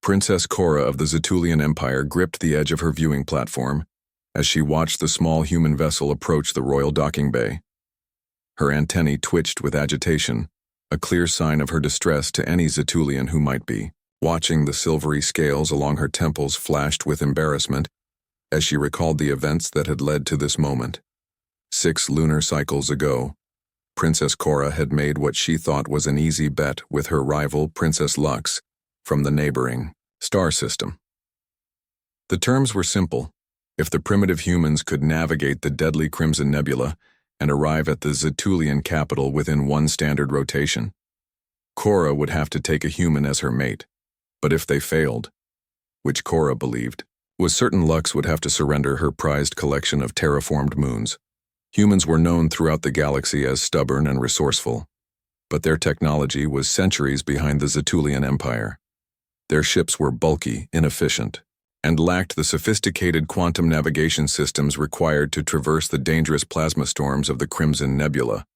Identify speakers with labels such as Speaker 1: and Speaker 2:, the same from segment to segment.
Speaker 1: Princess Cora of the Zetulian Empire gripped the edge of her viewing platform as she watched the small human vessel approach the royal docking bay. Her antennae twitched with agitation, a clear sign of her distress to any Zetulian who might be. Watching the silvery scales along her temples flashed with embarrassment as she recalled the events that had led to this moment. 6 lunar cycles ago, Princess Cora had made what she thought was an easy bet with her rival Princess Lux from the neighboring star system. The terms were simple. If the primitive humans could navigate the deadly Crimson Nebula and arrive at the Zetulian capital within 1 standard rotation, Cora would have to take a human as her mate. But if they failed, which Cora believed, was certain Lux would have to surrender her prized collection of terraformed moons. Humans were known throughout the galaxy as stubborn and resourceful, but their technology was centuries behind the Zetulian Empire. Their ships were bulky, inefficient, and lacked the sophisticated quantum navigation systems required to traverse the dangerous plasma storms of the Crimson Nebula.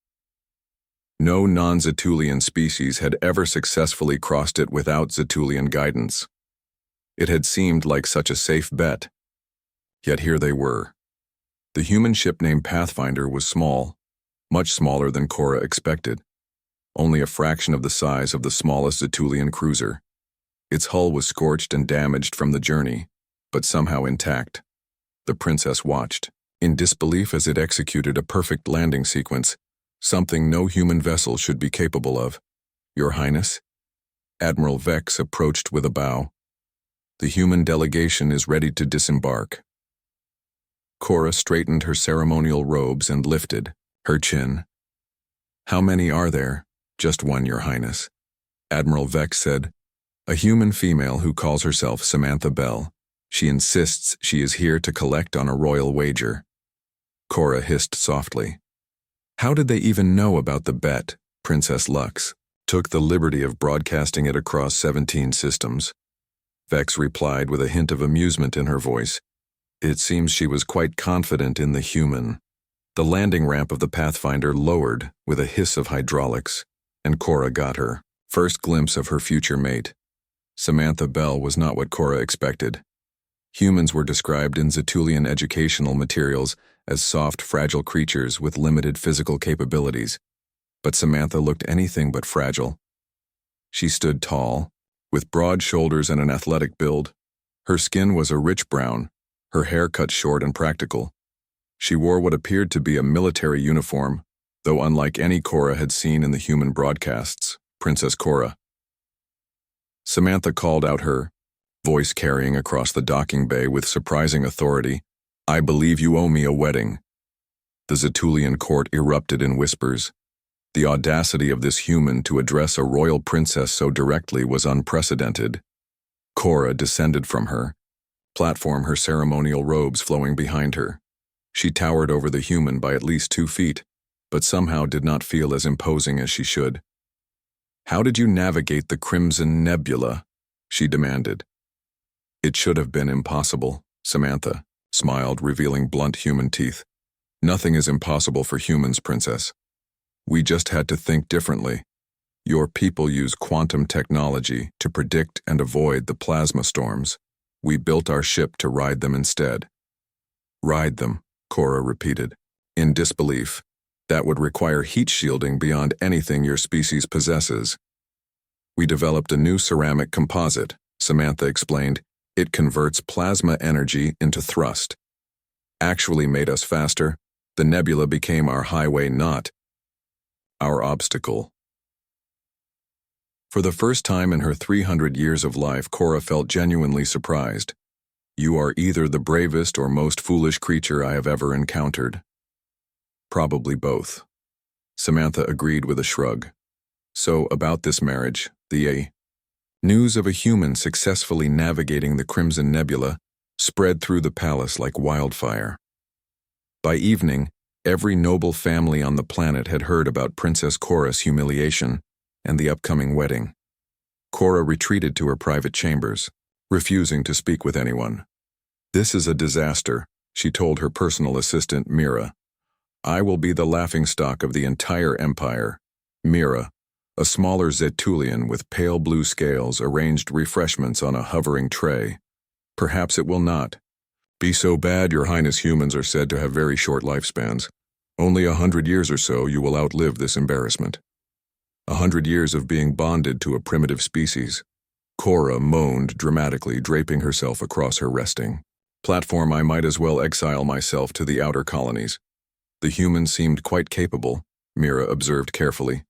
Speaker 1: No non-Zetulian species had ever successfully crossed it without Zetulian guidance. It had seemed like such a safe bet. Yet here they were. The human ship named Pathfinder was small, much smaller than Cora expected, only a fraction of the size of the smallest Zetulian cruiser. Its hull was scorched and damaged from the journey, but somehow intact. The princess watched, in disbelief as it executed a perfect landing sequence, something no human vessel should be capable of. "Your Highness?" Admiral Vex approached with a bow. "The human delegation is ready to disembark." Cora straightened her ceremonial robes and lifted her chin. "How many are there?" "Just one, Your Highness," Admiral Vex said. "A human female who calls herself Samantha Bell. She insists she is here to collect on a royal wager." Cora hissed softly. "How did they even know about the bet?" Princess Lux took the liberty of broadcasting it across 17 systems. Vex replied with a hint of amusement in her voice. It seems she was quite confident in the human. The landing ramp of the Pathfinder lowered with a hiss of hydraulics, and Cora got her first glimpse of her future mate. Samantha Bell was not what Cora expected. Humans were described in Zetulian educational materials as soft, fragile creatures with limited physical capabilities, but Samantha looked anything but fragile. She stood tall, with broad shoulders and an athletic build. Her skin was a rich brown, her hair cut short and practical. She wore what appeared to be a military uniform, though unlike any Cora had seen in the human broadcasts, Princess Cora. Samantha called out her voice carrying across the docking bay with surprising authority. "I believe you owe me a wedding." The Zetulian court erupted in whispers. The audacity of this human to address a royal princess so directly was unprecedented. Cora descended from her platform, her ceremonial robes flowing behind her. She towered over the human by at least 2 feet, but somehow did not feel as imposing as she should. "How did you navigate the Crimson Nebula?" she demanded. "It should have been impossible," Samantha smiled, revealing blunt human teeth. "Nothing is impossible for humans, Princess. We just had to think differently. Your people use quantum technology to predict and avoid the plasma storms. We built our ship to ride them instead." "Ride them," Cora repeated, in disbelief. "That would require heat shielding beyond anything your species possesses." "We developed a new ceramic composite," Samantha explained. "It converts plasma energy into thrust. Actually made us faster. The nebula became our highway, not our obstacle." For the first time in her 300 years of life, Cora felt genuinely surprised. "You are either the bravest or most foolish creature I have ever encountered." "Probably both," Samantha agreed with a shrug. "So, about this marriage, the news of a human successfully navigating the Crimson Nebula spread through the palace like wildfire. By evening, every noble family on the planet had heard about Princess Cora's humiliation and the upcoming wedding. Cora retreated to her private chambers, refusing to speak with anyone. "This is a disaster," she told her personal assistant, Mira. "I will be the laughingstock of the entire empire." Mira, A smaller Zetulian with pale blue scales arranged refreshments on a hovering tray. Perhaps it will not be so bad, Your Highness. Humans are said to have very short lifespans. Only 100 years or so you will outlive this embarrassment. 100 years of being bonded to a primitive species. Cora moaned dramatically, draping herself across her resting platform. I might as well exile myself to the outer colonies. The humans seemed quite capable, Mira observed carefully.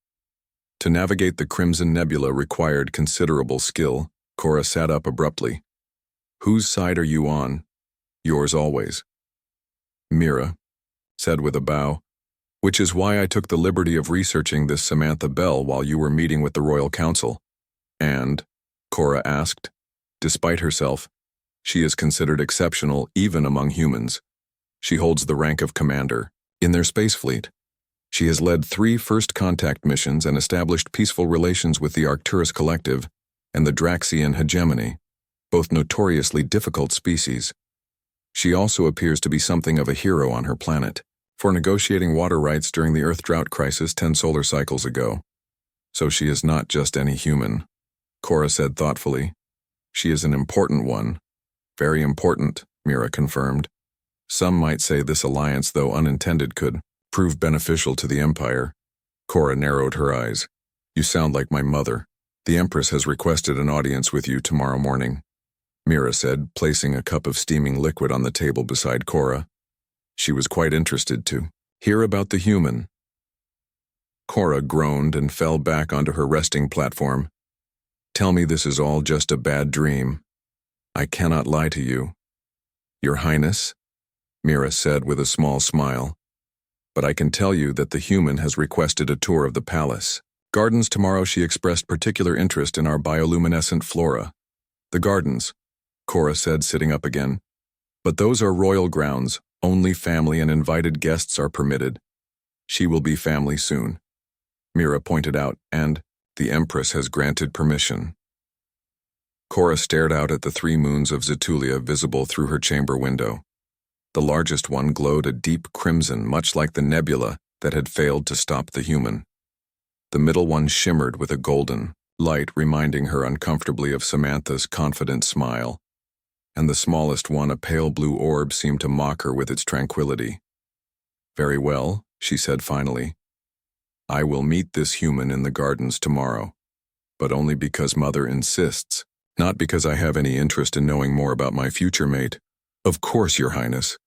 Speaker 1: To navigate the Crimson Nebula required considerable skill. Cora sat up abruptly. Whose side are you on? Yours always. Mira said with a bow, which is why I took the liberty of researching this Samantha Bell while you were meeting with the Royal Council. And, Cora asked, despite herself, she is considered exceptional even among humans. She holds the rank of commander in their space fleet. She has led 3 first contact missions and established peaceful relations with the Arcturus Collective and the Draxian hegemony, both notoriously difficult species. She also appears to be something of a hero on her planet, for negotiating water rights during the Earth drought crisis 10 solar cycles ago. So she is not just any human, Cora said thoughtfully. She is an important one. Very important, Mira confirmed. Some might say this alliance, though unintended, could prove beneficial to the Empire. Cora narrowed her eyes. You sound like my mother. The Empress has requested an audience with you tomorrow morning, Mira said, placing a cup of steaming liquid on the table beside Cora. She was quite interested to hear about the human. Cora groaned and fell back onto her resting platform. Tell me this is all just a bad dream. I cannot lie to you. Your Highness, Mira said with a small smile. But I can tell you that the human has requested a tour of the palace gardens tomorrow. She expressed particular interest in our bioluminescent flora. The gardens, Cora said, sitting up again. But those are royal grounds. Only family and invited guests are permitted. She will be family soon, Mira pointed out, and the Empress has granted permission. Cora stared out at the 3 moons of Zetulia visible through her chamber window. The largest one glowed a deep crimson, much like the nebula that had failed to stop the human. The middle one shimmered with a golden light, reminding her uncomfortably of Samantha's confident smile. And the smallest one, a pale blue orb, seemed to mock her with its tranquility. Very well, she said finally. I will meet this human in the gardens tomorrow, but only because Mother insists, not because I have any interest in knowing more about my future mate. Of course, Your Highness,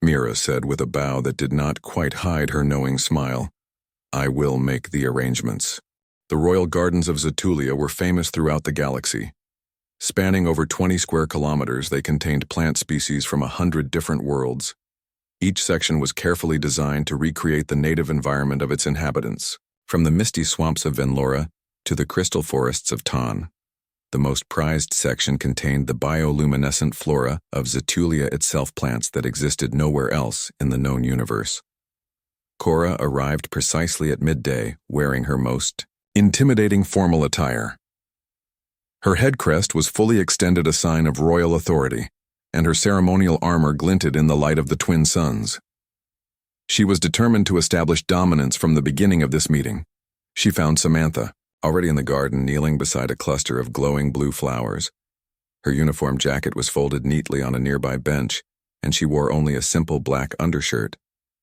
Speaker 1: Mira said with a bow that did not quite hide her knowing smile. I will make the arrangements. The royal gardens of Zetulia were famous throughout the galaxy. Spanning over 20 square kilometers, they contained plant species from 100 different worlds. Each section was carefully designed to recreate the native environment of its inhabitants, from the misty swamps of Venlora to the crystal forests of Tan. The most prized section contained the bioluminescent flora of Zetulia itself, plants that existed nowhere else in the known universe. Cora arrived precisely at midday, wearing her most intimidating formal attire. Her head crest was fully extended, a sign of royal authority, and her ceremonial armor glinted in the light of the twin suns. She was determined to establish dominance from the beginning of this meeting. She found Samantha, already in the garden, kneeling beside a cluster of glowing blue flowers. Her uniform jacket was folded neatly on a nearby bench, and she wore only a simple black undershirt.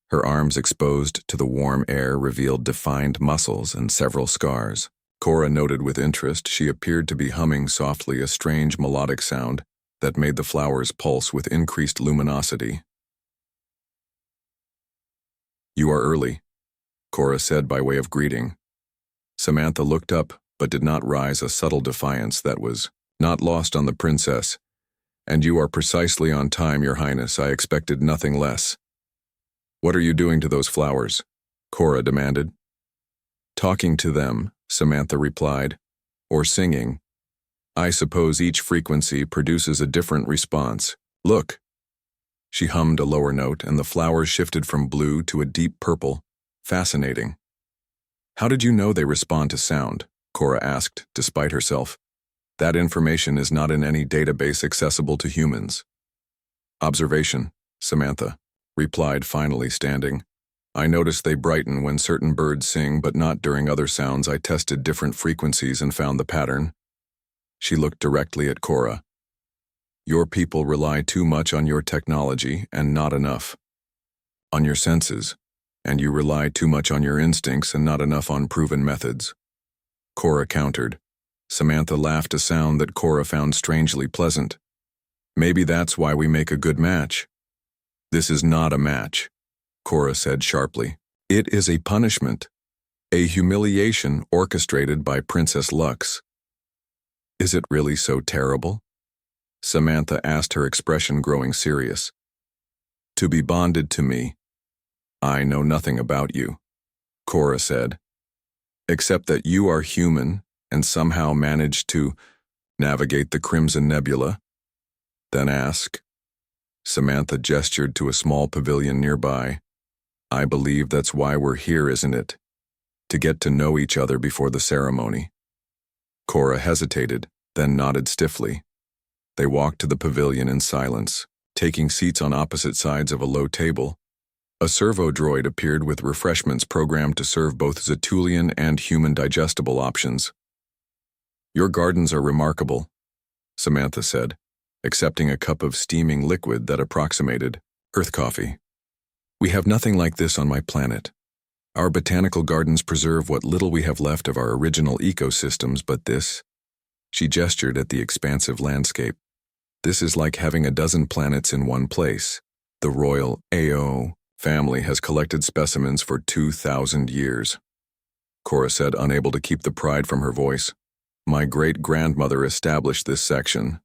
Speaker 1: Her arms, exposed to the warm air, revealed defined muscles and several scars. Cora noted with interest she appeared to be humming softly, a strange melodic sound that made the flowers pulse with increased luminosity. You are early, Cora said by way of greeting. Samantha looked up but did not rise, a subtle defiance that was not lost on the princess. And you are precisely on time, Your Highness. I expected nothing less. What are you doing to those flowers? Cora demanded. Talking to them, Samantha replied, or singing. I suppose each frequency produces a different response. Look. She hummed a lower note, and the flowers shifted from blue to a deep purple. Fascinating. How did you know they respond to sound? Cora asked, despite herself. That information is not in any database accessible to humans. Observation, Samantha replied, finally standing. I noticed they brighten when certain birds sing, but not during other sounds. I tested different frequencies and found the pattern. She looked directly at Cora. Your people rely too much on your technology and not enough on your senses, and you rely too much on your instincts and not enough on proven methods. Cora countered. Samantha laughed, a sound that Cora found strangely pleasant. Maybe that's why we make a good match. This is not a match, Cora said sharply. It is a punishment, a humiliation orchestrated by Princess Lux. Is it really so terrible? Samantha asked, her expression growing serious. To be bonded to me. I know nothing about you, Cora said, except that you are human and somehow managed to navigate the Crimson Nebula. Then ask. Samantha gestured to a small pavilion nearby. I believe that's why we're here, isn't it? To get to know each other before the ceremony. Cora hesitated, then nodded stiffly. They walked to the pavilion in silence, taking seats on opposite sides of a low table. A servo droid appeared with refreshments programmed to serve both Zetulian and human digestible options. Your gardens are remarkable, Samantha said, accepting a cup of steaming liquid that approximated Earth coffee. We have nothing like this on my planet. Our botanical gardens preserve what little we have left of our original ecosystems, but this, she gestured at the expansive landscape. This is like having a dozen planets in one place. The royal AO family has collected specimens for 2,000 years. Cora said, unable to keep the pride from her voice. My great-grandmother established this section.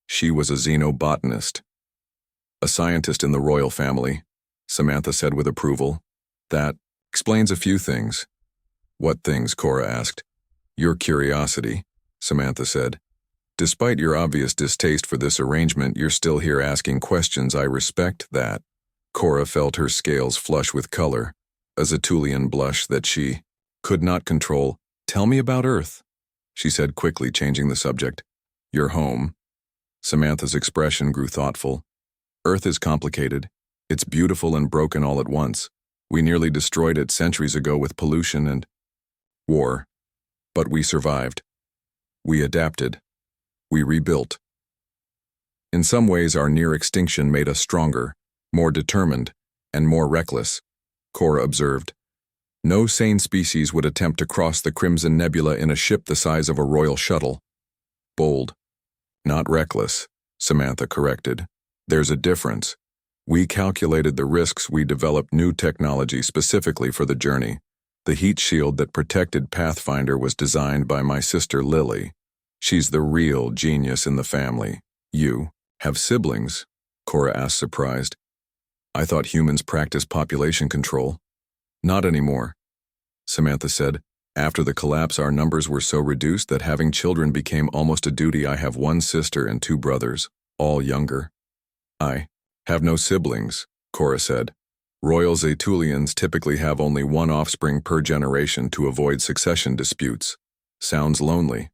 Speaker 1: She was a xenobotanist. A scientist in the royal family, Samantha said with approval. That explains a few things. What things? Cora asked. Your curiosity, Samantha said. Despite your obvious distaste for this arrangement, you're still here asking questions. I respect that. Cora felt her scales flush with color, a Zetulian blush that she could not control. Tell me about Earth, she said quickly, changing the subject. Your home. Samantha's expression grew thoughtful. Earth is complicated. It's beautiful and broken all at once. We nearly destroyed it centuries ago with pollution and war. But we survived. We adapted. We rebuilt. In some ways, our near extinction made us stronger, more determined, and more reckless, Cora observed. No sane species would attempt to cross the Crimson Nebula in a ship the size of a royal shuttle. Bold. Not reckless, Samantha corrected. There's a difference. We calculated the risks. We developed new technology specifically for the journey. The heat shield that protected Pathfinder was designed by my sister Lily. She's the real genius in the family. You have siblings? Cora asked, surprised. I thought humans practice population control. Not anymore, Samantha said. After the collapse, our numbers were so reduced that having children became almost a duty. I have one sister and two brothers, all younger. I have no siblings, Cora said. Royal Zetulians typically have only one offspring per generation to avoid succession disputes. Sounds lonely.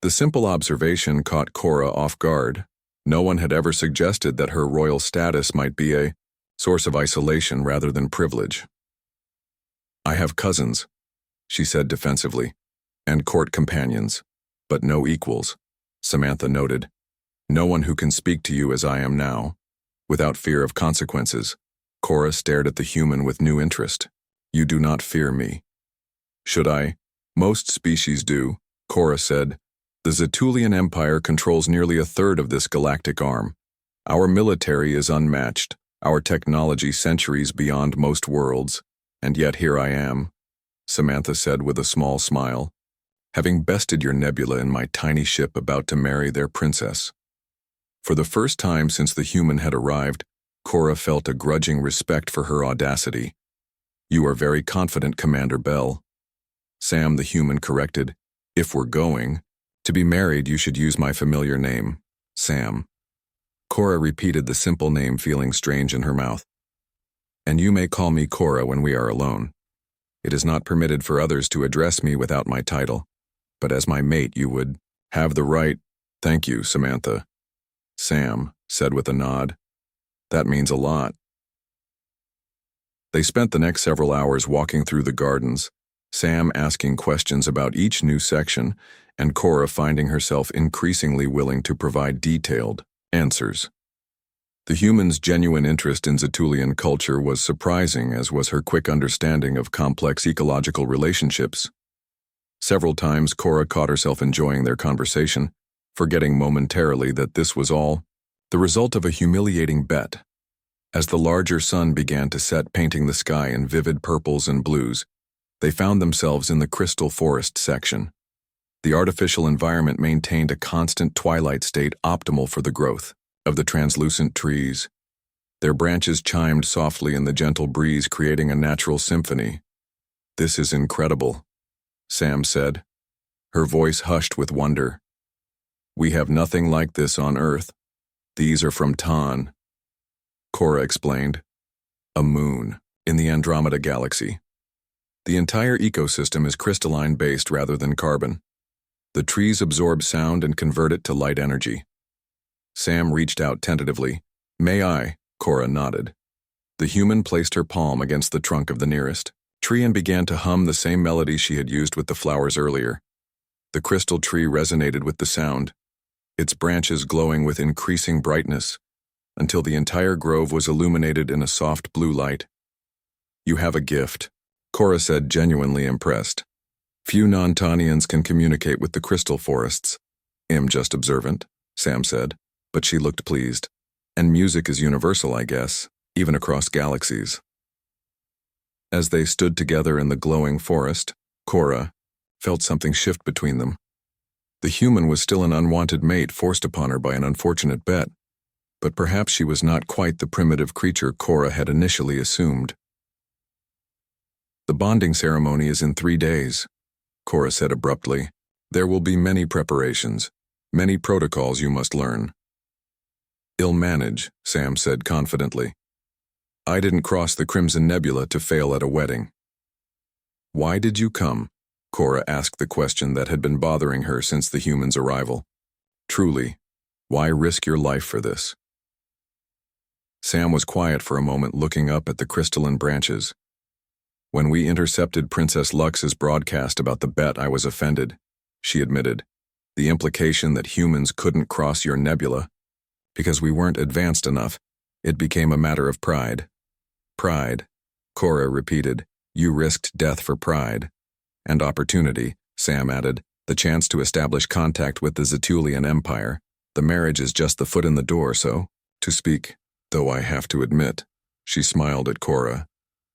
Speaker 1: The simple observation caught Cora off guard. No one had ever suggested that her royal status might be a source of isolation rather than privilege. I have cousins, she said defensively, and court companions, but no equals, Samantha noted. No one who can speak to you as I am now, without fear of consequences. Cora stared at the human with new interest. You do not fear me. Should I? Most species do, Cora said. The Zetulian Empire controls nearly a third of this galactic arm. Our military is unmatched, our technology centuries beyond most worlds, and yet here I am, Samantha said with a small smile, having bested your nebula in my tiny ship about to marry their princess. For the first time since the human had arrived, Cora felt a grudging respect for her audacity. You are very confident, Commander Bell. Sam the human corrected. If we're going to be married, you should use my familiar name, Sam. Cora repeated the simple name, feeling strange in her mouth. And you may call me Cora when we are alone. It is not permitted for others to address me without my title, but as my mate you would have the right. Thank you, Samantha, Sam said with a nod. That means a lot. They spent the next several hours walking through the gardens, Sam asking questions about each new section, and Cora finding herself increasingly willing to provide detailed answers. The human's genuine interest in Zetulian culture was surprising, as was her quick understanding of complex ecological relationships. Several times Cora caught herself enjoying their conversation, forgetting momentarily that this was all the result of a humiliating bet. As the larger sun began to set, painting the sky in vivid purples and blues, they found themselves in the crystal forest section. The artificial environment maintained a constant twilight state optimal for the growth of the translucent trees. Their branches chimed softly in the gentle breeze, creating a natural symphony. "This is incredible," Sam said, her voice hushed with wonder. "We have nothing like this on Earth. These are from Tan," Cora explained, "a moon in the Andromeda galaxy. The entire ecosystem is crystalline-based rather than carbon. The trees absorb sound and convert it to light energy." Sam reached out tentatively. "May I?" Cora nodded. The human placed her palm against the trunk of the nearest tree and began to hum the same melody she had used with the flowers earlier. The crystal tree resonated with the sound, its branches glowing with increasing brightness, until the entire grove was illuminated in a soft blue light. "You have a gift," Cora said, genuinely impressed. "Few non-Tanians can communicate with the crystal forests." "I'm just observant," Sam said, but she looked pleased. "And music is universal, I guess, even across galaxies." As they stood together in the glowing forest, Cora felt something shift between them. The human was still an unwanted mate forced upon her by an unfortunate bet, but perhaps she was not quite the primitive creature Cora had initially assumed. "The bonding ceremony is in 3 days," Cora said abruptly. "There will be many preparations, many protocols you must learn." "I'll manage," Sam said confidently. "I didn't cross the Crimson Nebula to fail at a wedding." "Why did you come?" Cora asked the question that had been bothering her since the human's arrival. "Truly, why risk your life for this?" Sam was quiet for a moment, looking up at the crystalline branches. "When we intercepted Princess Lux's broadcast about the bet, I was offended," she admitted. "The implication that humans couldn't cross your nebula because we weren't advanced enough. It became a matter of pride." "Pride," Cora repeated. "You risked death for pride." "And opportunity," Sam added. "The chance to establish contact with the Zetulian Empire. The marriage is just the foot in the door, so to speak. Though I have to admit," she smiled at Cora,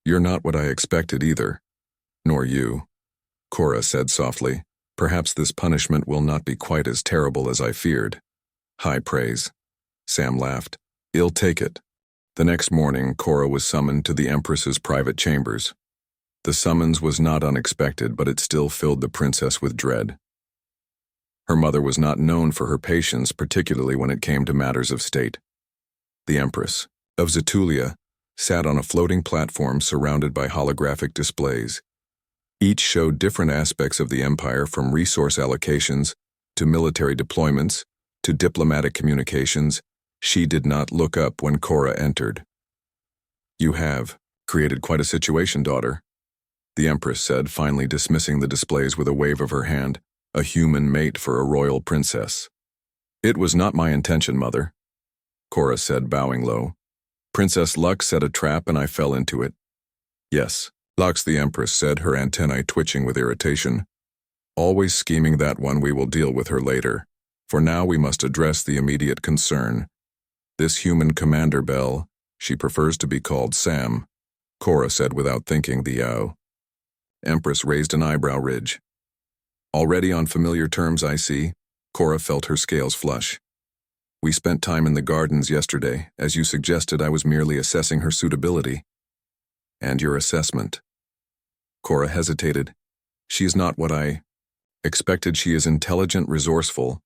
Speaker 1: "you're not what I expected either." "Nor you," Cora said softly. "Perhaps this punishment will not be quite as terrible as I feared." "High praise," Sam laughed. "I'll take it." The next morning, Cora was summoned to the Empress's private chambers. The summons was not unexpected, but it still filled the princess with dread. Her mother was not known for her patience, particularly when it came to matters of state. The Empress of Zetulia sat on a floating platform surrounded by holographic displays. Each showed different aspects of the empire, from resource allocations to military deployments to diplomatic communications. She did not look up when Cora entered. "You have created quite a situation, daughter," the Empress said, finally dismissing the displays with a wave of her hand. "A human mate for a royal princess." "It was not my intention, Mother," Cora said, bowing low. "Princess Lux set a trap and I fell into it." "Yes, Lux," the Empress said, her antennae twitching with irritation. "Always scheming that one. We will deal with her later. For now we must address the immediate concern. This human Commander Bell, she prefers to be called Sam," Cora said without thinking. The Empress raised an eyebrow ridge. "Already on familiar terms, I see." Cora felt her scales flush. "We spent time in the gardens yesterday. As you suggested, I was merely assessing her suitability." "And your assessment?" Cora hesitated. "She is not what I expected. She is intelligent, resourceful,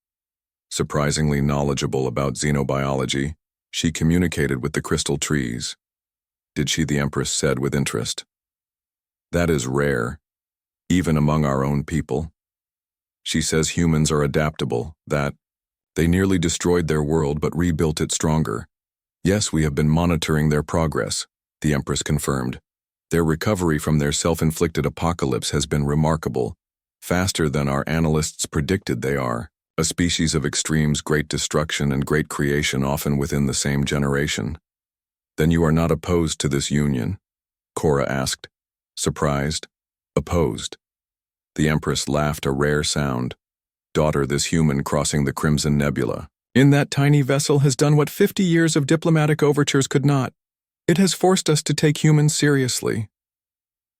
Speaker 1: surprisingly knowledgeable about xenobiology. She communicated with the crystal trees." "Did she?" the Empress said with interest. "That is rare, even among our own people. She says humans are adaptable, that they nearly destroyed their world but rebuilt it stronger." "Yes, we have been monitoring their progress," the Empress confirmed. Their recovery from their self-inflicted apocalypse has been remarkable, faster than our analysts predicted they are. A species of extremes, great destruction and great creation often within the same generation. Then you are not opposed to this union? Cora asked, surprised. Opposed. The Empress laughed a rare sound. Daughter, this human crossing the Crimson Nebula in that tiny vessel has done what 50 years of diplomatic overtures could not. It has forced us to take humans seriously.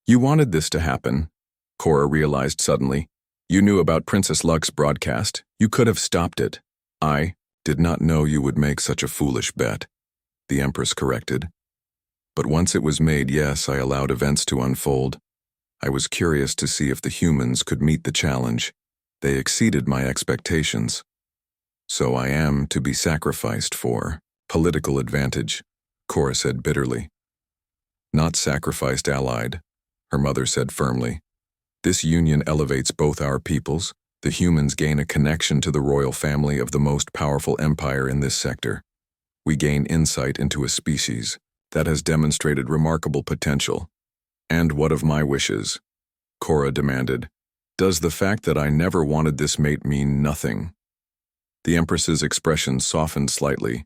Speaker 1: You wanted this to happen, Cora realized suddenly. You knew about Princess Luck's broadcast. You could have stopped it. I did not know you would make such a foolish bet, the Empress corrected. But once it was made, yes, I allowed events to unfold. I was curious to see if the humans could meet the challenge. They exceeded my expectations. So I am to be sacrificed for political advantage, Cora said bitterly. Not sacrificed, allied, her mother said firmly. This union elevates both our peoples. The humans gain a connection to the royal family of the most powerful empire in this sector. We gain insight into a species that has demonstrated remarkable potential. And what of my wishes? Cora demanded. Does the fact that I never wanted this mate mean nothing? The Empress's expression softened slightly.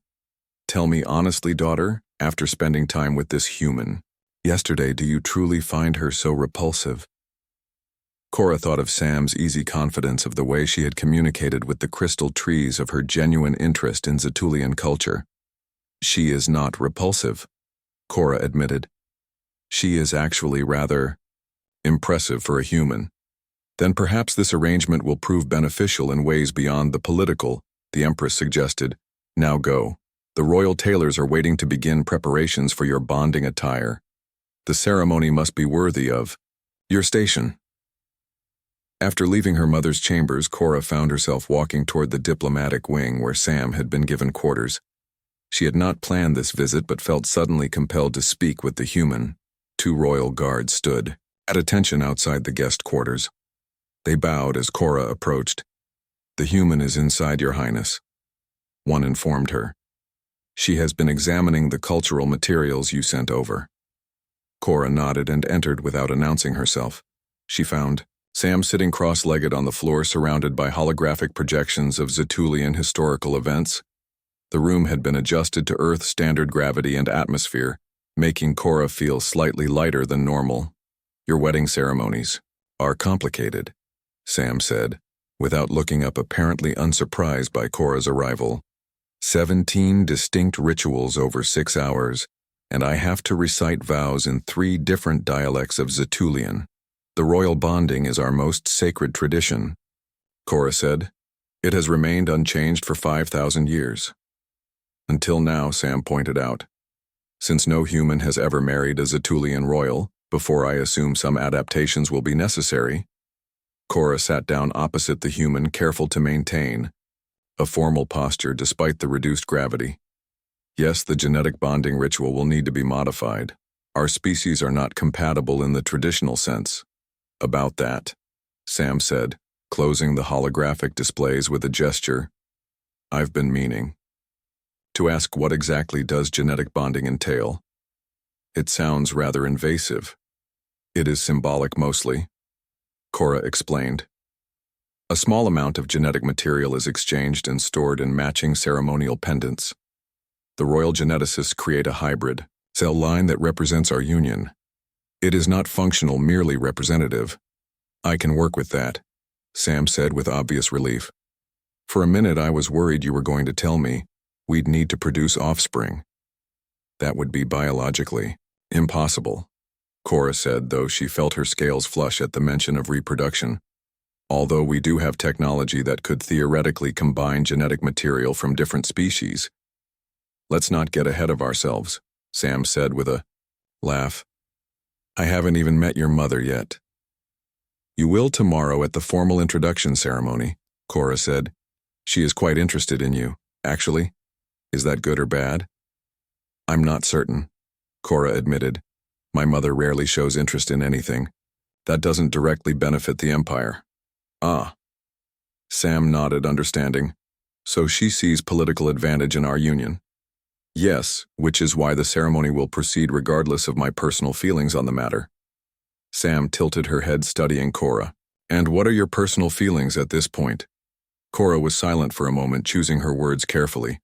Speaker 1: Tell me honestly, daughter, after spending time with this human, yesterday, do you truly find her so repulsive? Cora thought of Sam's easy confidence of the way she had communicated with the crystal trees of her genuine interest in Zetulian culture. She is not repulsive, Cora admitted. She is actually rather impressive for a human. Then perhaps this arrangement will prove beneficial in ways beyond the political, the Empress suggested. Now go. The royal tailors are waiting to begin preparations for your bonding attire. The ceremony must be worthy of your station. After leaving her mother's chambers, Cora found herself walking toward the diplomatic wing where Sam had been given quarters. She had not planned this visit but felt suddenly compelled to speak with the human. 2 royal guards stood at attention outside the guest quarters. They bowed as Cora approached. The human is inside, Your Highness, one informed her. She has been examining the cultural materials you sent over. Cora nodded and entered without announcing herself. She found Sam sitting cross-legged on the floor surrounded by holographic projections of Zetulian historical events. The room had been adjusted to Earth's standard gravity and atmosphere, making Cora feel slightly lighter than normal. Your wedding ceremonies are complicated, Sam said, without looking up, apparently unsurprised by Cora's arrival. 17 distinct rituals over 6 hours, and I have to recite vows in 3 different dialects of Zetulian. The royal bonding is our most sacred tradition, Cora said. It has remained unchanged for 5,000 years. Until now, Sam pointed out. Since no human has ever married a Zetulian royal, before I assume some adaptations will be necessary. Cora sat down opposite the human, careful to maintain a formal posture despite the reduced gravity. Yes, the genetic bonding ritual will need to be modified. Our species are not compatible in the traditional sense. About that, Sam said, closing the holographic displays with a gesture. I've been meaning to ask, what exactly does genetic bonding entail? It sounds rather invasive. It is symbolic mostly, Cora explained. A small amount of genetic material is exchanged and stored in matching ceremonial pendants. The royal geneticists create a hybrid cell line that represents our union. It is not functional, merely representative. I can work with that, Sam said with obvious relief. For a minute I was worried you were going to tell me we'd need to produce offspring. That would be biologically impossible, Cora said, though she felt her scales flush at the mention of reproduction. Although we do have technology that could theoretically combine genetic material from different species. Let's not get ahead of ourselves, Sam said with a laugh. I haven't even met your mother yet. You will tomorrow at the formal introduction ceremony, Cora said. She is quite interested in you, actually. Is that good or bad? I'm not certain, Cora admitted. My mother rarely shows interest in anything. That doesn't directly benefit the Empire. Ah. Sam nodded, understanding. So she sees political advantage in our union. Yes, which is why the ceremony will proceed regardless of my personal feelings on the matter. Sam tilted her head, studying Cora. And what are your personal feelings at this point? Cora was silent for a moment, choosing her words carefully.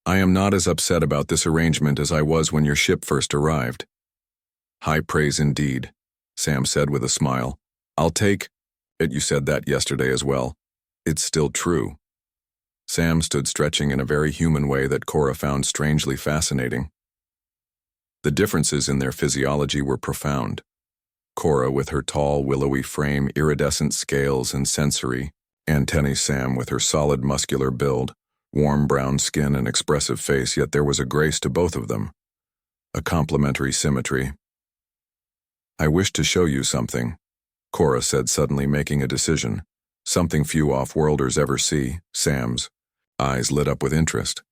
Speaker 1: I am not as upset about this arrangement as I was when your ship first arrived. High praise indeed, Sam said with a smile. I'll take it. You said that yesterday as well. It's still true. Sam stood stretching in a very human way that Cora found strangely fascinating. The differences in their physiology were profound. Cora with her tall, willowy frame, iridescent scales and sensory antennae, Sam with her solid muscular build, warm brown skin and expressive face, yet there was a grace to both of them, a complementary symmetry. I wish to show you something, Cora said, suddenly making a decision, something few off-worlders ever see. Sam's eyes lit up with interest.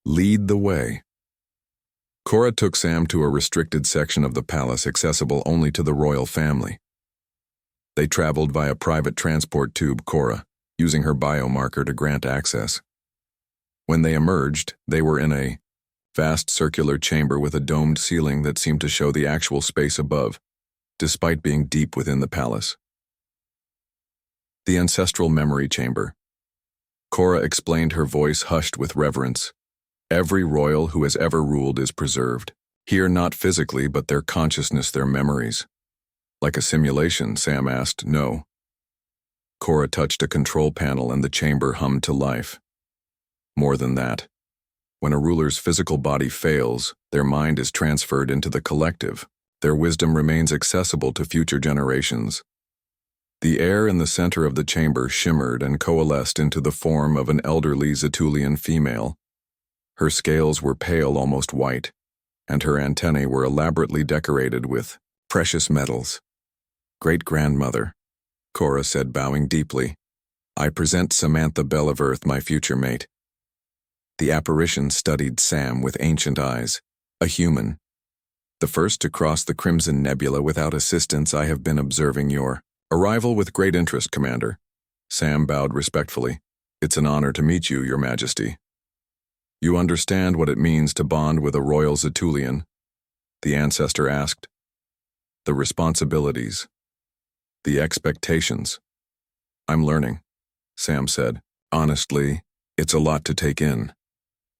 Speaker 1: Lead the way. Cora took Sam to a restricted section of the palace accessible only to the royal family. They traveled via private transport tube, Cora, using her biomarker to grant access. When they emerged, they were in a vast circular chamber with a domed ceiling that seemed to show the actual space above, despite being deep within the palace. The ancestral memory chamber. Cora explained, her voice hushed with reverence. Every royal who has ever ruled is preserved. Here, not physically, but their consciousness, their memories. Like a simulation, Sam asked. No. Cora touched a control panel and the chamber hummed to life. More than that. When a ruler's physical body fails, their mind is transferred into the collective. Their wisdom remains accessible to future generations. The air in the center of the chamber shimmered and coalesced into the form of an elderly Zetulian female. Her scales were pale, almost white, and her antennae were elaborately decorated with precious metals. Great-grandmother, Cora said, bowing deeply. I present Samantha Bell of Earth, my future mate. The apparition studied Sam with ancient eyes. A human. The first to cross the Crimson Nebula without assistance. I have been observing your arrival with great interest, Commander. Sam bowed respectfully. It's an honor to meet you, Your Majesty. You understand what it means to bond with a royal Zetulian? The ancestor asked. The responsibilities. The expectations. I'm learning, Sam said. Honestly, it's a lot to take in.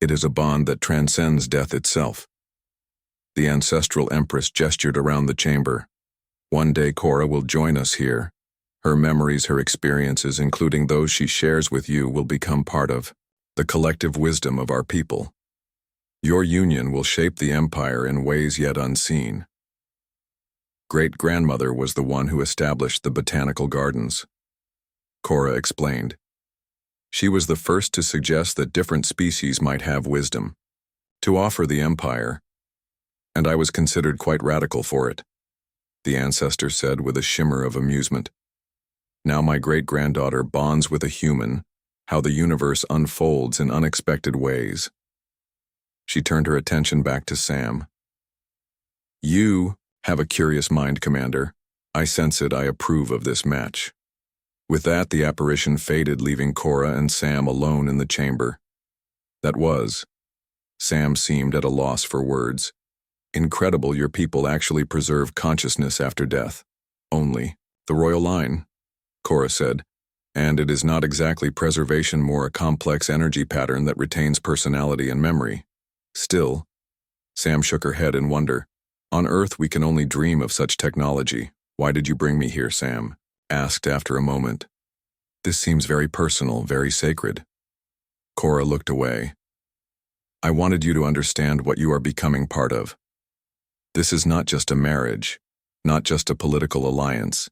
Speaker 1: It is a bond that transcends death itself. The ancestral empress gestured around the chamber. One day Cora will join us here. Her memories, her experiences, including those she shares with you, will become part of the collective wisdom of our people. Your union will shape the empire in ways yet unseen. Great-grandmother was the one who established the botanical gardens. Cora explained. She was the first to suggest that different species might have wisdom to offer the empire, and I was considered quite radical for it, the ancestor said with a shimmer of amusement. Now my great-granddaughter bonds with a human, how the universe unfolds in unexpected ways. She turned her attention back to Sam. You have a curious mind, Commander. I sense it. I approve of this match. With that, the apparition faded, leaving Cora and Sam alone in the chamber. That was. Sam seemed at a loss for words. Incredible, your people actually preserve consciousness after death. Only the royal line, Cora said. And it is not exactly preservation, more a complex energy pattern that retains personality and memory. Still, Sam shook her head in wonder. On Earth, we can only dream of such technology. Why did you bring me here, Sam asked after a moment. This seems very personal, very sacred. Cora looked away. I wanted you to understand what you are becoming part of. This is not just a marriage, not just a political alliance.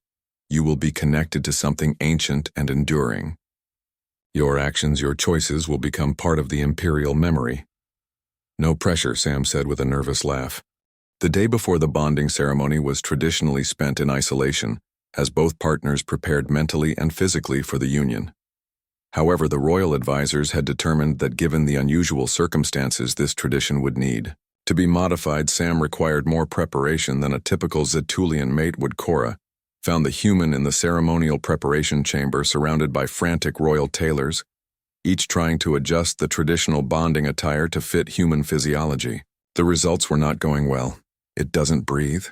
Speaker 1: You will be connected to something ancient and enduring. Your actions, your choices will become part of the imperial memory. No pressure, Sam said with a nervous laugh. The day before the bonding ceremony was traditionally spent in isolation, as both partners prepared mentally and physically for the union. However, the royal advisors had determined that given the unusual circumstances, this tradition would need to be modified. Sam required more preparation than a typical Zetulian mate would. Cora found the human in the ceremonial preparation chamber surrounded by frantic royal tailors. each trying to adjust the traditional bonding attire to fit human physiology. The results were not going well. "It doesn't breathe,"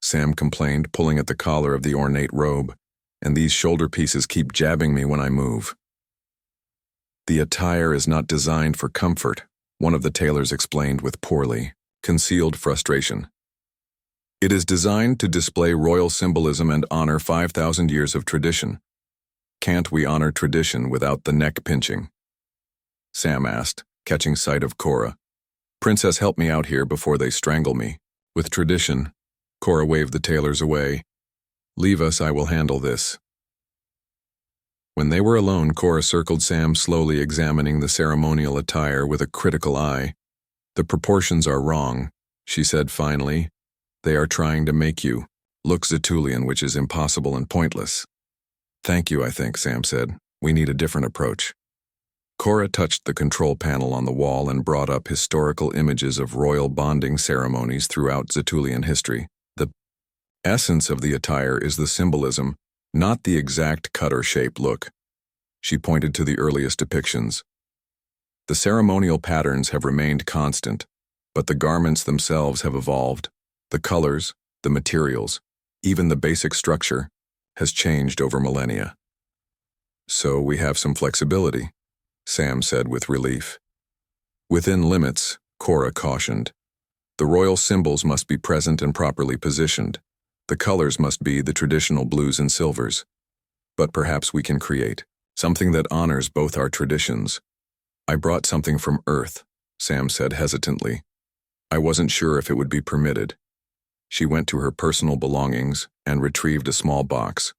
Speaker 1: Sam complained, pulling at the collar of the ornate robe, "and these shoulder pieces keep jabbing me when I move." "The attire is not designed for comfort," one of the tailors explained with poorly concealed frustration. "It is designed to display royal symbolism and honor 5,000 years of tradition. Can't we honor tradition without the neck pinching?" Sam asked, catching sight of Cora. "Princess, help me out here before they strangle me." "With tradition," Cora waved the tailors away. "Leave us, I will handle this." When they were alone, Cora circled Sam, slowly examining the ceremonial attire with a critical eye. "The proportions are wrong," she said finally. "They are trying to make you look Zetulian, which is impossible and pointless." "Thank you, I think," Sam said. "We need a different approach." Cora touched the control panel on the wall and brought up historical images of royal bonding ceremonies throughout Zetulian history. "The essence of the attire is the symbolism, not the exact cut or shape look." She pointed to the earliest depictions. "The ceremonial patterns have remained constant, but the garments themselves have evolved. The colors, the materials, even the basic structure has changed over millennia." "So we have some flexibility," Sam said with relief. "Within limits," Cora cautioned. "The royal symbols must be present and properly positioned. The colors must be the traditional blues and silvers. But perhaps we can create something that honors both our traditions." "I brought something from Earth," Sam said hesitantly. "I wasn't sure if it would be permitted." She went to her personal belongings and retrieved a small box.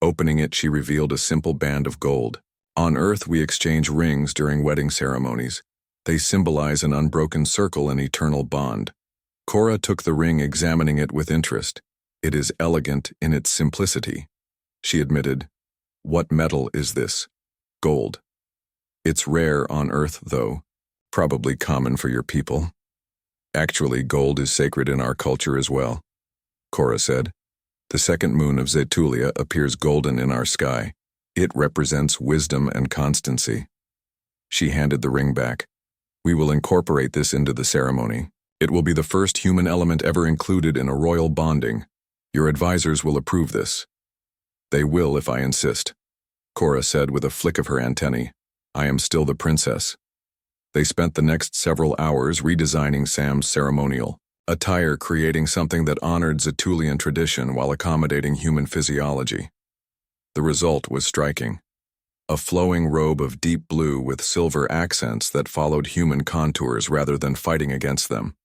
Speaker 1: Opening it, she revealed a simple band of gold. "On Earth, we exchange rings during wedding ceremonies. They symbolize an unbroken circle and eternal bond." Cora took the ring, examining it with interest. "It is elegant in its simplicity," she admitted. "What metal is this?" "Gold. It's rare on Earth, though. Probably common for your people." "Actually, gold is sacred in our culture as well," Cora said. "The second moon of Zetulia appears golden in our sky. It represents wisdom and constancy." She handed the ring back. "We will incorporate this into the ceremony. It will be the first human element ever included in a royal bonding. Your advisors will approve this." "They will if I insist," Cora said with a flick of her antennae. "I am still the princess." They spent the next several hours redesigning Sam's ceremonial attire, creating something that honored Zetulian tradition while accommodating human physiology. The result was striking. A flowing robe of deep blue with silver accents that followed human contours rather than fighting against them.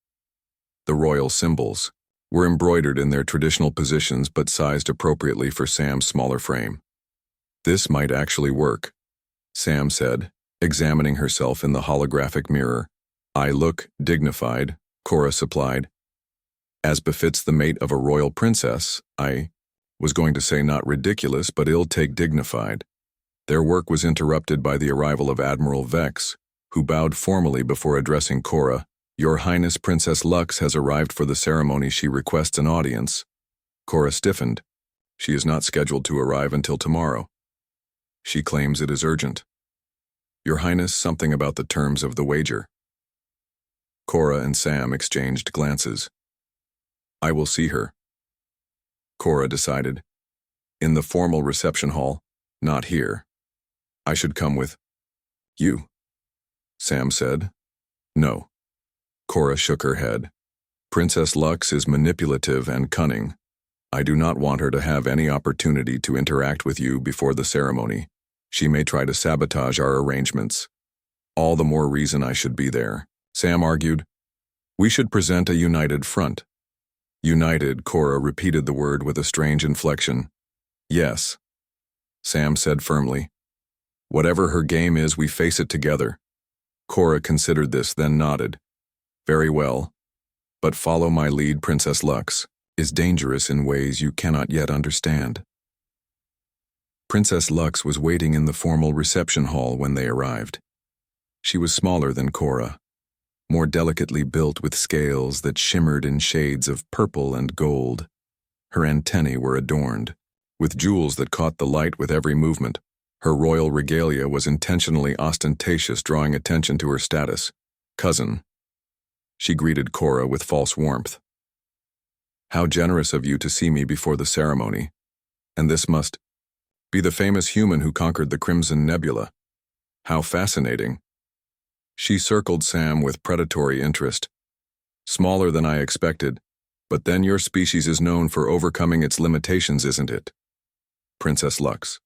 Speaker 1: The royal symbols were embroidered in their traditional positions but sized appropriately for Sam's smaller frame. "This might actually work," Sam said, examining herself in the holographic mirror. "I look dignified," Cora supplied. "As befits the mate of a royal princess, I was going to say not ridiculous, but I'll take dignified." Their work was interrupted by the arrival of Admiral Vex, who bowed formally before addressing Cora. "Your Highness Princess Lux has arrived for the ceremony. She requests an audience." Cora stiffened. "She is not scheduled to arrive until tomorrow." "She claims it is urgent." "Your Highness, something about the terms of the wager." Cora and Sam exchanged glances. "I will see her," Cora decided. "In the formal reception hall, not here. I should come with you," Sam said. "No." Cora shook her head. "Princess Lux is manipulative and cunning. I do not want her to have any opportunity to interact with you before the ceremony. She may try to sabotage our arrangements." "All the more reason I should be there," Sam argued. "We should present a united front." "United," Cora repeated the word with a strange inflection. "Yes," Sam said firmly. "Whatever her game is, we face it together." Cora considered this, then nodded. "Very well. But follow my lead. Princess Lux is dangerous in ways you cannot yet understand." Princess Lux was waiting in the formal reception hall when they arrived. She was smaller than Cora, more delicately built with scales that shimmered in shades of purple and gold. Her antennae were adorned with jewels that caught the light with every movement. Her royal regalia was intentionally ostentatious, drawing attention to her status. Cousin. She greeted Cora with false warmth. How generous of you to see me before the ceremony. And this must be the famous human who conquered the Crimson Nebula. How fascinating. She circled Sam with predatory interest. Smaller than I expected, but then your species is known for overcoming its limitations, isn't it? Princess Lux.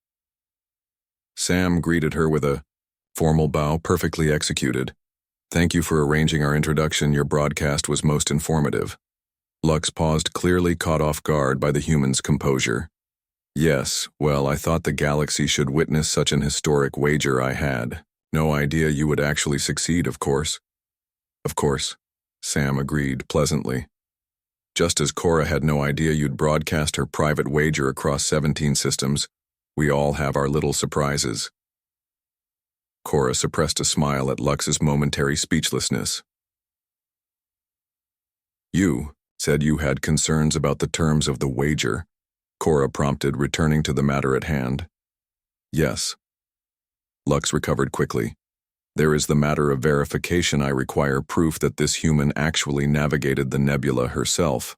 Speaker 1: Sam greeted her with a formal bow perfectly executed. Thank you for arranging our introduction. Your broadcast was most informative. Lux paused, clearly caught off guard by the human's composure. Yes, well, I thought the galaxy should witness such an historic wager. I had no idea you would actually succeed, of course. Of course, Sam agreed pleasantly. Just as Cora had no idea you'd broadcast her private wager across 17 systems, we all have our little surprises. Cora suppressed a smile at Lux's momentary speechlessness. You said you had concerns about the terms of the wager, Cora prompted, returning to the matter at hand. Yes. Lux recovered quickly. There is the matter of verification. I require proof that this human actually navigated the nebula herself.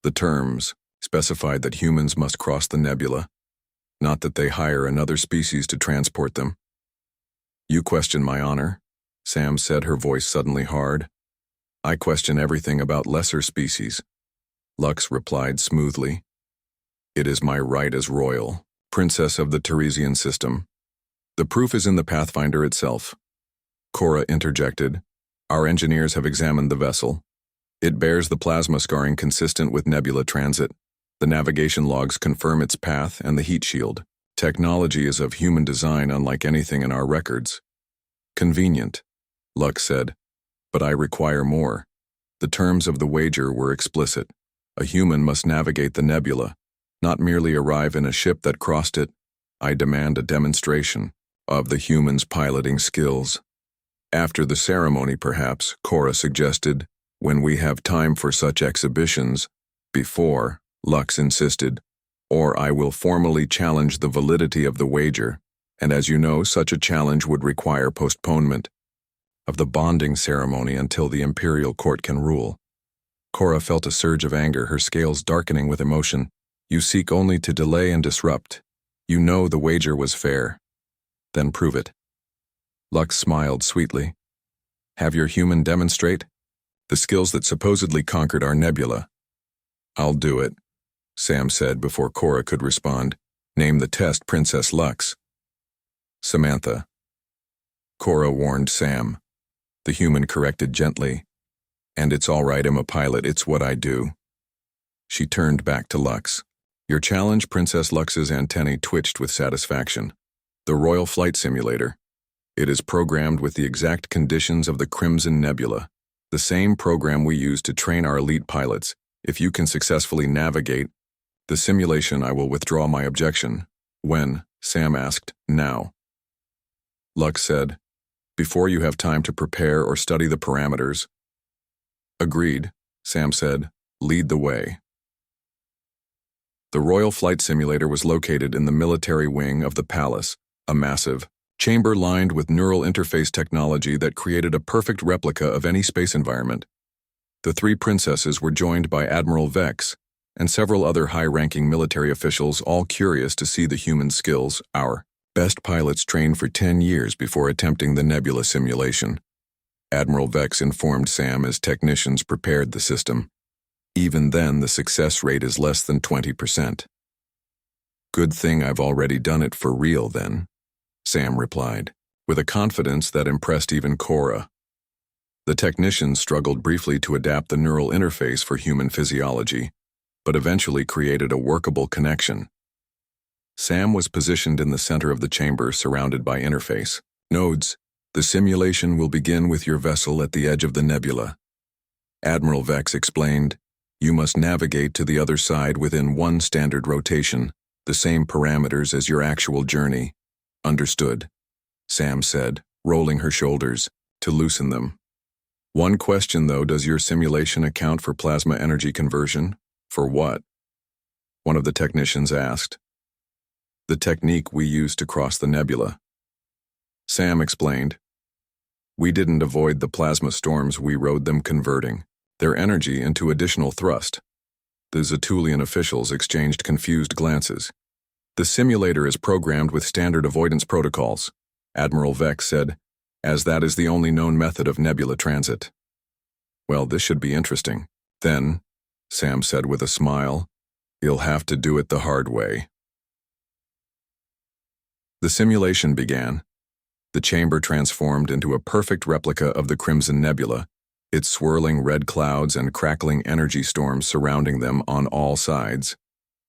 Speaker 1: The terms specified that humans must cross the nebula, not that they hire another species to transport them. You question my honor, Sam said, her voice suddenly hard. I question everything about lesser species, Lux replied smoothly. It is my right as royal, princess of the Teresian system. The proof is in the Pathfinder itself. Cora interjected. Our engineers have examined the vessel. It bears the plasma scarring consistent with nebula transit. The navigation logs confirm its path and the heat shield. Technology is of human design, unlike anything in our records. Convenient, Lux said, but I require more. The terms of the wager were explicit. A human must navigate the nebula, not merely arrive in a ship that crossed it. I demand a demonstration of the human's piloting skills. After the ceremony, perhaps, Cora suggested, when we have time for such exhibitions. Before, Lux insisted, or I will formally challenge the validity of the wager, and as you know, such a challenge would require postponement of the bonding ceremony until the Imperial Court can rule. Cora felt a surge of anger, her scales darkening with emotion. You seek only to delay and disrupt. You know the wager was fair. Then prove it. Lux smiled sweetly. Have your human demonstrate the skills that supposedly conquered our nebula. I'll do it, Sam said before Cora could respond. Name the test, Princess Lux. Samantha. Cora warned Sam. The human corrected gently. And it's all right, I'm a pilot, it's what I do. She turned back to Lux. Your challenge, Princess Lux's antennae twitched with satisfaction. The Royal Flight Simulator. It is programmed with the exact conditions of the Crimson Nebula, the same program we use to train our elite pilots. If you can successfully navigate the simulation, I will withdraw my objection. When? Sam asked. Now. Lux said, before you have time to prepare or study the parameters. Agreed, Sam said. Lead the way. The Royal Flight Simulator was located in the military wing of the palace, a massive chamber lined with neural interface technology that created a perfect replica of any space environment. The three princesses were joined by Admiral Vex and several other high-ranking military officials, all curious to see the human skills. Our best pilots trained for 10 years before attempting the nebula simulation. Admiral Vex informed Sam as technicians prepared the system. Even then, the success rate is less than 20%. Good thing I've already done it for real then, Sam replied, with a confidence that impressed even Cora. The technicians struggled briefly to adapt the neural interface for human physiology, but eventually created a workable connection. Sam was positioned in the center of the chamber, surrounded by interface nodes. The simulation will begin with your vessel at the edge of the nebula. Admiral Vex explained, you must navigate to the other side within one standard rotation, the same parameters as your actual journey. Understood, Sam said, rolling her shoulders to loosen them. One question though, does your simulation account for plasma energy conversion? For what? One of the technicians asked. The technique we used to cross the nebula. Sam explained. We didn't avoid the plasma storms, we rode them, converting their energy into additional thrust. The Zetulian officials exchanged confused glances. The simulator is programmed with standard avoidance protocols, Admiral Vex said, as that is the only known method of nebula transit. Well, this should be interesting. Then, Sam said with a smile, you'll have to do it the hard way. The simulation began. The chamber transformed into a perfect replica of the Crimson Nebula, its swirling red clouds and crackling energy storms surrounding them on all sides.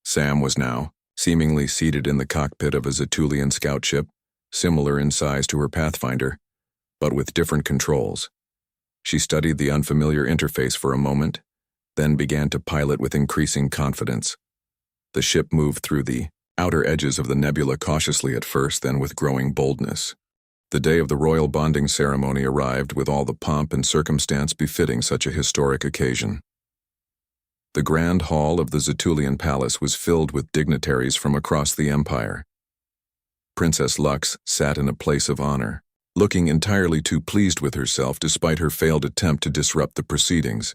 Speaker 1: Sam was now seemingly seated in the cockpit of a Zetulian scout ship, similar in size to her Pathfinder, but with different controls. She studied the unfamiliar interface for a moment, then began to pilot with increasing confidence. The ship moved through the outer edges of the nebula cautiously at first, then with growing boldness. The day of the royal bonding ceremony arrived with all the pomp and circumstance befitting such a historic occasion. The grand hall of the Zetulian palace was filled with dignitaries from across the empire. Princess Lux sat in a place of honor, looking entirely too pleased with herself despite her failed attempt to disrupt the proceedings.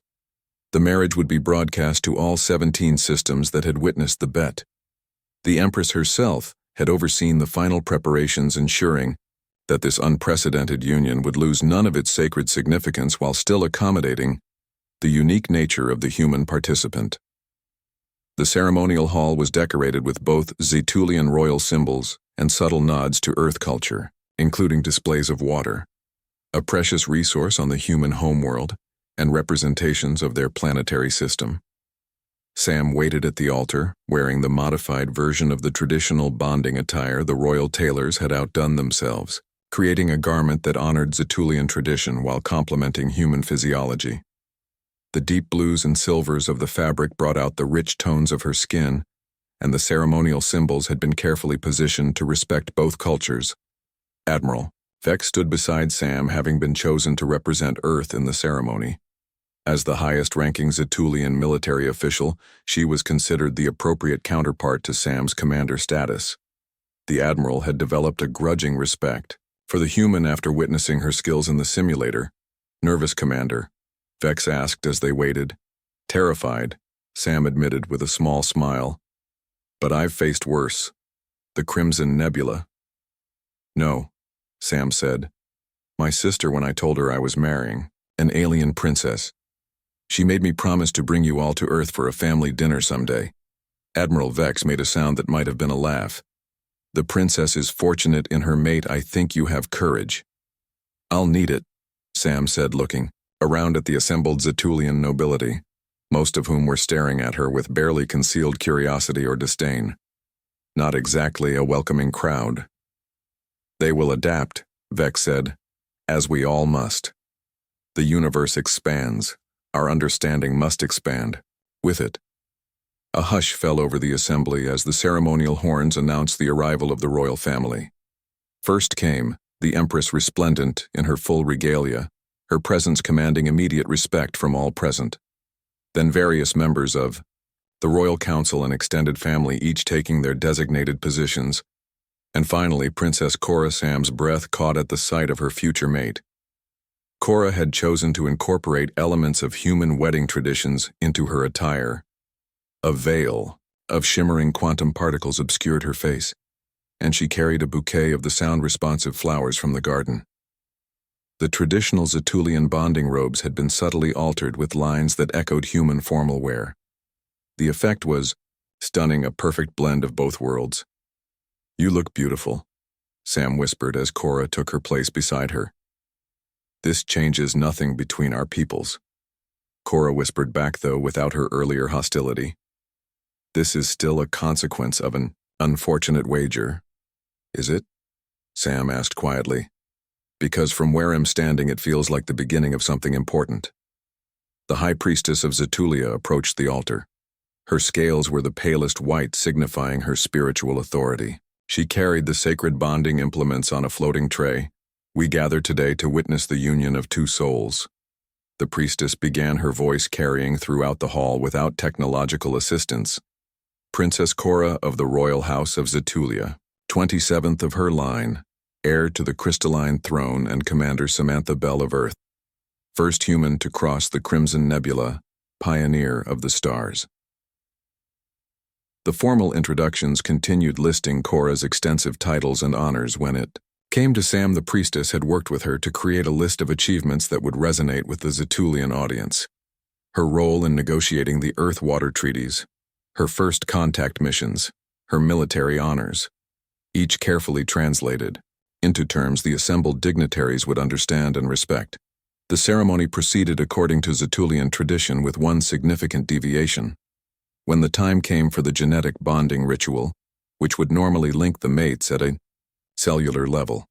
Speaker 1: The marriage would be broadcast to all 17 systems that had witnessed the bet. The Empress herself had overseen the final preparations, ensuring that this unprecedented union would lose none of its sacred significance while still accommodating the unique nature of the human participant. The ceremonial hall was decorated with both Zetulian royal symbols and subtle nods to Earth culture, including displays of water, a precious resource on the human homeworld, and representations of their planetary system. Sam waited at the altar, wearing the modified version of the traditional bonding attire the royal tailors had outdone themselves, creating a garment that honored Zetulian tradition while complementing human physiology. The deep blues and silvers of the fabric brought out the rich tones of her skin, and the ceremonial symbols had been carefully positioned to respect both cultures. Admiral Vex stood beside Sam, having been chosen to represent Earth in the ceremony. As the highest-ranking Zetulian military official, she was considered the appropriate counterpart to Sam's commander status. The Admiral had developed a grudging respect for the human after witnessing her skills in the simulator. Nervous, Commander? Vex asked as they waited. Terrified, Sam admitted with a small smile. But I've faced worse. The Crimson Nebula. No, Sam said. My sister, when I told her I was marrying an alien princess, she made me promise to bring you all to Earth for a family dinner someday. Admiral Vex made a sound that might have been a laugh. The princess is fortunate in her mate. I think you have courage. I'll need it, Sam said, looking around at the assembled Zetulian nobility, most of whom were staring at her with barely concealed curiosity or disdain. Not exactly a welcoming crowd. They will adapt, Vex said, as we all must. The universe expands. Our understanding must expand with it. A hush fell over the assembly as the ceremonial horns announced the arrival of the royal family. First came the Empress, resplendent in her full regalia, her presence commanding immediate respect from all present. Then various members of the royal council and extended family, each taking their designated positions. And finally, Princess Cora. Sam's breath caught at the sight of her future mate. Cora had chosen to incorporate elements of human wedding traditions into her attire. A veil of shimmering quantum particles obscured her face, and she carried a bouquet of the sound-responsive flowers from the garden. The traditional Zetulian bonding robes had been subtly altered with lines that echoed human formal wear. The effect was stunning, a perfect blend of both worlds. You look beautiful, Sam whispered as Cora took her place beside her. This changes nothing between our peoples. Cora whispered back, though without her earlier hostility. This is still a consequence of an unfortunate wager. Is it? Sam asked quietly. Because from where I'm standing it feels like the beginning of something important. The High Priestess of Zetulia approached the altar. Her scales were the palest white, signifying her spiritual authority. She carried the sacred bonding implements on a floating tray. We gather today to witness the union of two souls. The priestess began, her voice carrying throughout the hall without technological assistance. Princess Cora of the Royal House of Zetulia, 27th of her line, heir to the crystalline throne and Commander Samantha Bell of Earth, first human to cross the Crimson Nebula, pioneer of the stars. The formal introductions continued listing Cora's extensive titles and honors when it came to Sam. The priestess had worked with her to create a list of achievements that would resonate with the Zetulian audience. Her role in negotiating the Earth-Water treaties, her first contact missions, her military honors, each carefully translated into terms the assembled dignitaries would understand and respect. The ceremony proceeded according to Zetulian tradition with one significant deviation. When the time came for the genetic bonding ritual, which would normally link the mates at a cellular level,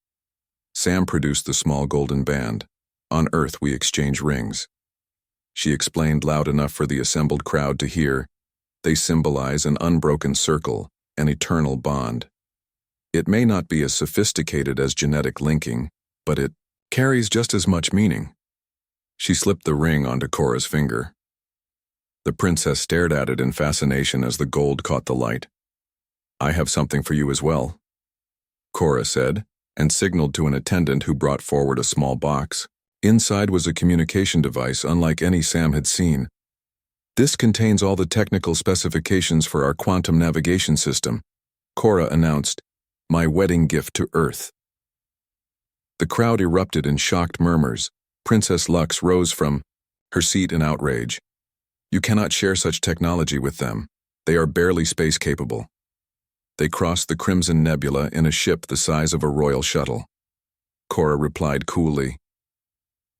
Speaker 1: Sam produced the small golden band. On Earth we exchange rings. She explained loud enough for the assembled crowd to hear. They symbolize an unbroken circle, an eternal bond. It may not be as sophisticated as genetic linking, but it carries just as much meaning. She slipped the ring onto Cora's finger. The princess stared at it in fascination as the gold caught the light. "I have something for you as well," Cora said, and signaled to an attendant who brought forward a small box. Inside was a communication device unlike any Sam had seen. "This contains all the technical specifications for our quantum navigation system," Cora announced, "my wedding gift to Earth." The crowd erupted in shocked murmurs. Princess Lux rose from her seat in outrage. "You cannot share such technology with them. They are barely space-capable." They crossed the Crimson Nebula in a ship the size of a royal shuttle. Cora replied coolly,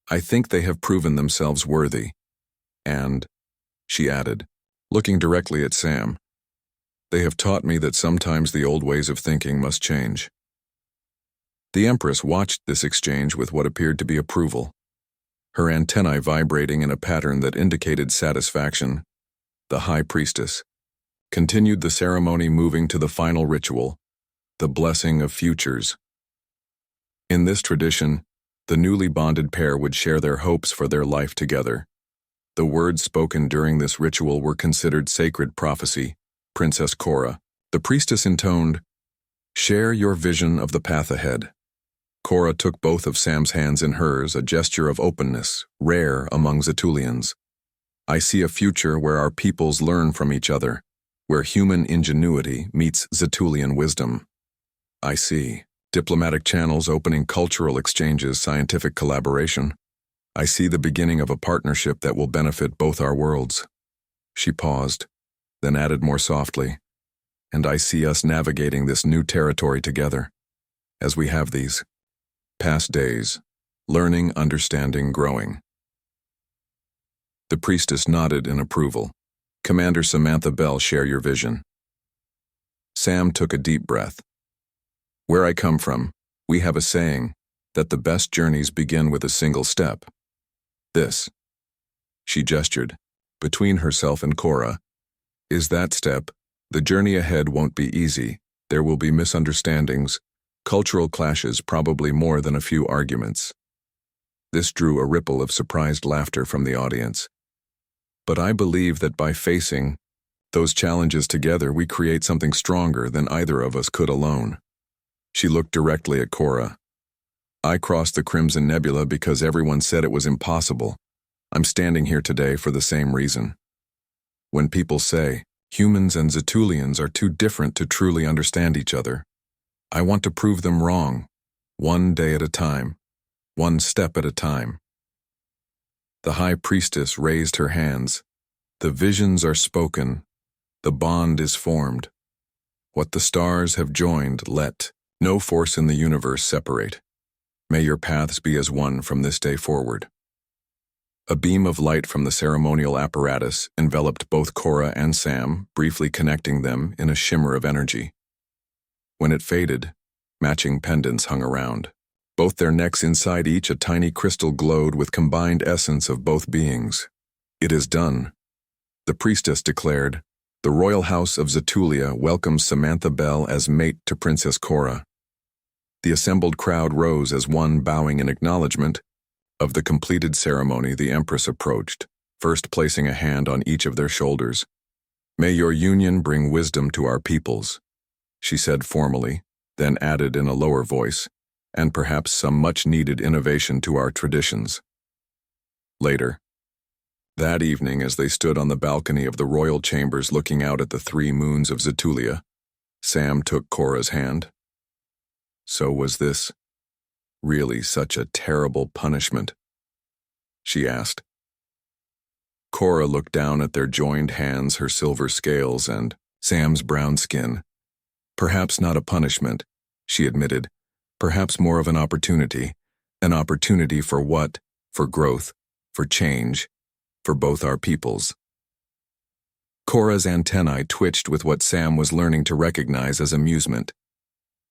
Speaker 1: "I think they have proven themselves worthy. And," she added, looking directly at Sam, "they have taught me that sometimes the old ways of thinking must change." The Empress watched this exchange with what appeared to be approval, her antennae vibrating in a pattern that indicated satisfaction. The High Priestess continued the ceremony, moving to the final ritual, the blessing of futures. In this tradition, the newly bonded pair would share their hopes for their life together. The words spoken during this ritual were considered sacred prophecy. Princess Cora, the priestess, intoned, "Share your vision of the path ahead." Cora took both of Sam's hands in hers, a gesture of openness, rare among Zetulians. "I see a future where our peoples learn from each other, where human ingenuity meets Zetulian wisdom. I see diplomatic channels opening cultural exchanges, scientific collaboration. I see the beginning of a partnership that will benefit both our worlds." She paused, then added more softly, "And I see us navigating this new territory together, as we have these past days, learning, understanding, growing." The priestess nodded in approval. "Commander Samantha Bell, share your vision." Sam took a deep breath. "Where I come from, we have a saying that the best journeys begin with a single step. This," she gestured, between herself and Cora, "is that step. The journey ahead won't be easy. There will be misunderstandings, cultural clashes, probably more than a few arguments." This drew a ripple of surprised laughter from the audience. "But I believe that by facing those challenges together, we create something stronger than either of us could alone." She looked directly at Cora. "I crossed the Crimson Nebula because everyone said it was impossible. I'm standing here today for the same reason. When people say humans and Zetulians are too different to truly understand each other, I want to prove them wrong, one day at a time, one step at a time." The High Priestess raised her hands. "The visions are spoken. The bond is formed. What the stars have joined, let no force in the universe separate. May your paths be as one from this day forward." A beam of light from the ceremonial apparatus enveloped both Cora and Sam, briefly connecting them in a shimmer of energy. When it faded, matching pendants hung around. Both their necks, inside each a tiny crystal, glowed with combined essence of both beings. "It is done," the priestess declared. "The Royal House of Zetulia welcomes Samantha Bell as mate to Princess Cora." The assembled crowd rose as one, bowing in acknowledgement of the completed ceremony. The Empress approached, first placing a hand on each of their shoulders. May your union bring wisdom to our peoples, she said formally, then added in a lower voice, and perhaps some much-needed innovation to our traditions. Later, that evening as they stood on the balcony of the royal chambers looking out at the 3 moons of Zetulia, Sam took Cora's hand. So was this really such a terrible punishment? She asked. Cora looked down at their joined hands, her silver scales, and Sam's brown skin. Perhaps not a punishment, she admitted. Perhaps more of an opportunity. An opportunity for what? For growth, for change, for both our peoples. Cora's antennae twitched with what Sam was learning to recognize as amusement.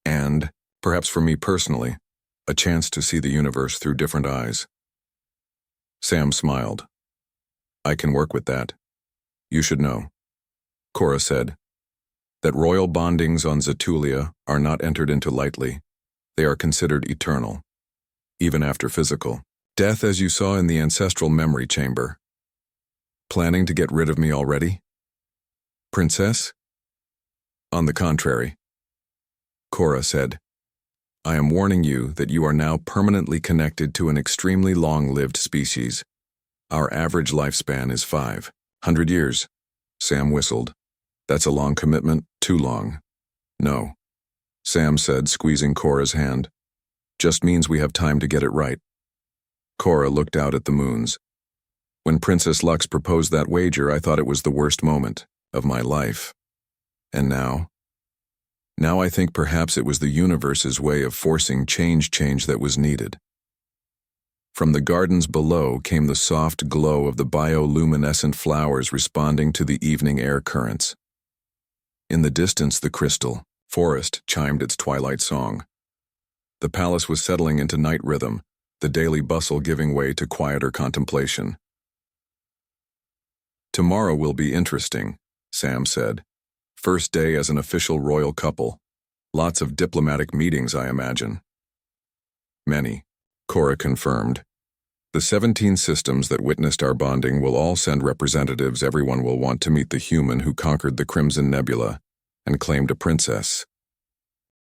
Speaker 1: And, perhaps for me personally, a chance to see the universe through different eyes. Sam smiled. I can work with that. You should know, Cora said, that royal bondings on Zetulia are not entered into lightly. They are considered eternal, even after physical death, as you saw in the ancestral memory chamber. Planning to get rid of me already, Princess? On the contrary, Cora said, I am warning you that you are now permanently connected to an extremely long-lived species. Our average lifespan is 500 years. Sam whistled. That's a long commitment, too long. No, Sam said, squeezing Cora's hand. Just means we have time to get it right. Cora looked out at the moons. When Princess Lux proposed that wager, I thought it was the worst moment of my life. And now? Now I think perhaps it was the universe's way of forcing change that was needed. From the gardens below came the soft glow of the bioluminescent flowers responding to the evening air currents. In the distance, the crystal forest chimed its twilight song. The palace was settling into night rhythm, the daily bustle giving way to quieter contemplation. Tomorrow will be interesting, Sam said. First day as an official royal couple. Lots of diplomatic meetings, I imagine. Many, Cora confirmed. The 17 systems that witnessed our bonding will all send representatives. Everyone will want to meet the human who conquered the Crimson Nebula and claimed a princess.